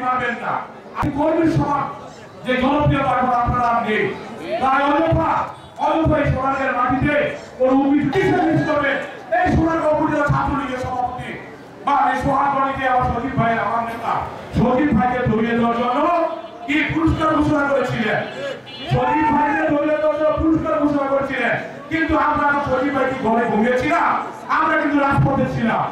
মারবেন না। আমি কর্মীর সমাজ যে জনপ্রিয়তা এখন আপনারা নেই, তাই অযথা এই সোনারগাঁয়ের মাটিতে কোন মিস করবে। এই সোনারগাঁও উপজেলা ছাত্রলীগের সভাপতি বা এই সোহাগণীকে আমার সজীব ভাই, আমার নেতা সজীব ভাইকে ধরিয়ে দেওয়ার জন্য কি পুরস্কার ঘোষণা করেছিলেন, সজীব ভাইকে ধরিয়ে দেওয়ার জন্য পুরস্কার ঘোষণা করেছিলেন। কিন্তু আমরা সজীব ভাই কি ঘরে ঘুমিয়েছিলাম? আমরা কিন্তু রাজপথে ছিলাম।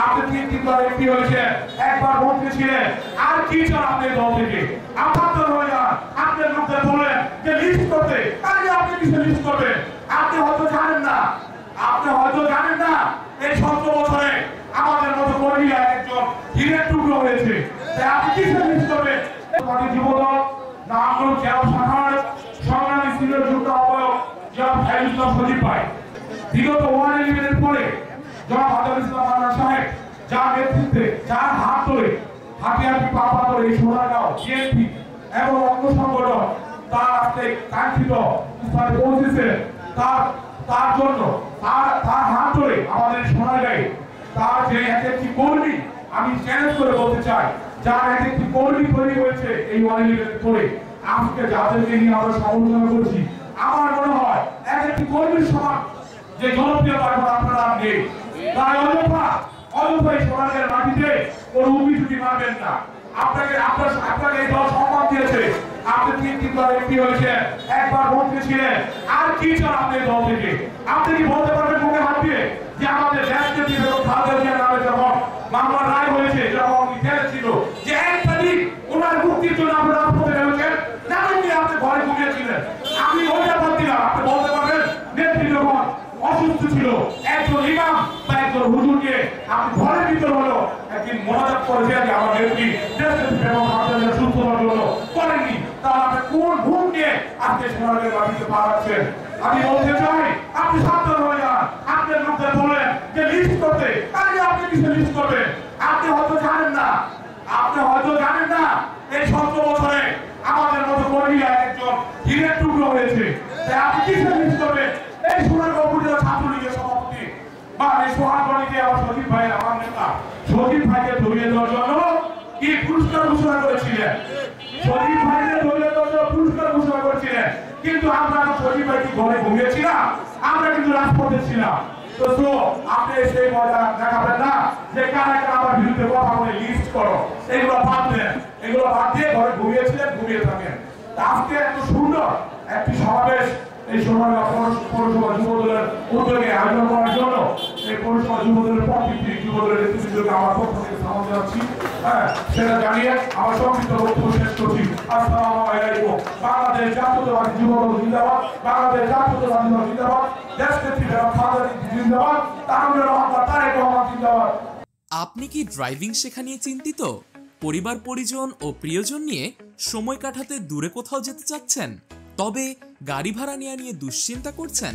আপনি তিনবার এমপি হয়েছেন, একবার মন্ত্রী ছিলেন, আর কি চান আপনি দল থেকে? আপনার হয়ে যান, আপনার লোকদের বলেন যে লিস্ট করতে, তাহলে আপনি কিসে লিস্ট করবেন? আপনি হয়তো জানেন না, এই 17 বছরে আমাদের মতো কর্মীরা একজন হীরের টুকরো হয়েছে, তাই আপনি কিসে লিস্ট করবেন? আমাদের যুবদল নামগুলো জেলা শাখার সংগ্রামী সিনিয়র যুক্ত আহ্বায়ক জনাব খায়রুল সজীব ভাই বিগত 111 পরে জনাব আদাল ইসলাম মান্নান সাহেব যার নেতৃত্বে, যার হাত ধরে হাঁটি পা ধরে এই সোনারগাঁও বিএনপি এবং অন্য সংগঠন তার আজকে কাঙ্ক্ষিত স্থানে পৌঁছেছে, তার জন্য তার হাত ধরে আমাদের সোনারগাঁয়ে তার যে একটি কর্মী, আমি চ্যালেঞ্জ করে বলতে চাই, যার একটি কর্মী তৈরি হয়েছে এই 111 পরে, আজকে যাদেরকে নিয়ে আমরা সমালোচনা করছি, আমার মনে হয় একটি কর্মীর সমাজ যে জনপ্রিয়তা এখন আপনারা নেই, তাই অযথা এই সোনারগাঁয়ের মাটিতে কোন মিস মারবেন না। আপনাকে এই দল সম্মান দিয়েছে, আপনি তিনবার এমপি হয়েছেন, একবার মন্ত্রী ছিলেন, আর কি চান আপনি দল থেকে? আপনি কি বলতে পারবেন মুখে হাত দিয়ে যে আমাদের দেশকে দিয়ে খালেদা জিয়ার নামে যখন মামলার রায় হয়েছে, যখন জেলে ছিল, যে 1 তারিখ ওনার মুক্তির জন্য আপনি রাজপথে নেমেছেন, জানেন কি আপনি ঘরে ঘুমিয়েছিলেন? আমি ওইটা বাদ দিলাম, আপনি বলতে পারবেন নেত্রী যখন অসুস্থ ছিল, একজন ইমাম বা একজন হুজুরকে আপনি ঘরের ভিতর হলো একদিন মোনাজাত করেছেন যে আমার নেত্রী সুস্থ হওয়ার জন্য করেননি, তাহলে আপনি কোন ভুল নিয়ে আজকে সোনারগাঁয়ের মাটিতে পা রাখছেন? আমি বলতে চাই, আপনি সাবধান হয়ে যান, আপনার লোকদের বলেন যে লিস্ট করতে, তাহলে আপনি কিসে লিস্ট করবেন? আপনি হয়তো জানেন না, এই 17 বছরে আমাদের মতো কর্মীরা একজন হীরের টুকরো হয়েছে, তাই আপনি কিসে লিস্ট করবেন? এই সোনারগাঁও উপজেলা ছাত্রলীগের সভাপতি বা এই সোহাগণীকে আমার সজীব ভাই, আমার নেতা সজীব ভাইকে ধরিয়ে দেওয়ার জন্য কি পুরস্কার ঘোষণা করেছিলেন, কিন্তু আমরা সজীব ভাই কি ঘরে ঘুমিয়েছিলাম? আমরা কিন্তু রাজপথে ছিলাম। তো আপনি সেই মজা দেখাবেন না যে কারা আমার বিরুদ্ধে কথা বলে লিস্ট করো, এগুলো বাদ দিয়ে ঘরে ঘুমিয়েছিলেন, ঘুমিয়ে থাকেন। আজকে এত সুন্দর একটি সমাবেশ এই সোনারগাঁও পৌরসভা যুবদলের উদ্যোগে আয়োজন করার জন্য এই পৌরসভা যুবদলের প্রত্যেকটি যুবদলের নেতৃত্বকে আমার পক্ষ থেকে সালাম জানাচ্ছি। সেটা জানিয়ে আমার সংক্ষিপ্ত বক্তব্য শেষ করছি। আসসালামু আলাইকুম। বাংলাদেশ জাতীয়তাবাদী যুবদল জিন্দাবাদ, বাংলাদেশ জাতীয়তাবাদী দল জিন্দাবাদ, দেশনেত্রী বেগম খালেদা জিয়া জিন্দাবাদ, তারেক রহমান জিন্দাবাদ। আপনি কি ড্রাইভিং শেখা নিয়ে চিন্তিত? পরিবার পরিজন ও প্রিয়জন নিয়ে সময় কাটাতে দূরে কোথাও যেতে চাচ্ছেন? তবে গাড়ি ভাড়া নিয়ে দুশ্চিন্তা করছেন?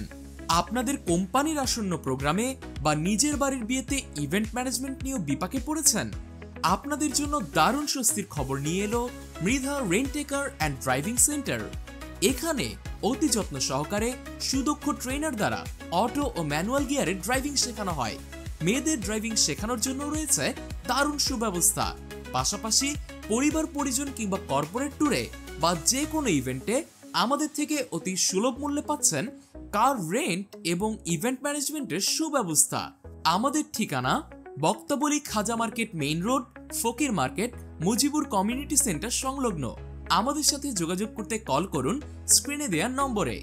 আপনাদের কোম্পানির আসন্ন প্রোগ্রামে বা নিজের বাড়ির বিয়েতে ইভেন্ট ম্যানেজমেন্ট নিয়েও বিপাকে পড়েছেন? আপনাদের জন্য দারুণ স্বস্তির খবর নিয়ে এলো Mridha rent a car and driving centre. এখানে অতি যত্ন সহকারে সুদক্ষ ট্রেনার দ্বারা অটো ও ম্যানুয়াল গিয়ারে ড্রাইভিং শেখানো হয়। মেয়েদের ড্রাইভিং শেখানোর জন্য রয়েছে দারুণ সুব্যবস্থা। পাশাপাশি পরিবার পরিজন কিংবা কর্পোরেট ট্যুরে বা যে কোনো ইভেন্টে আমাদের থেকে অতি সুলভ মূল্যে পাচ্ছেন কার রেন্ট এবং ইভেন্ট ম্যানেজমেন্টের সুব্যবস্থা। আমাদের ঠিকানা বক্তাবলী খাজা মার্কেট মেইন রোড, ফকির মার্কেট, মুজিবুর কমিউনিটি সেন্টার সংলগ্ন। আমাদের সাথে যোগাযোগ করতে কল করুন স্ক্রিনে দেওয়া নম্বরে।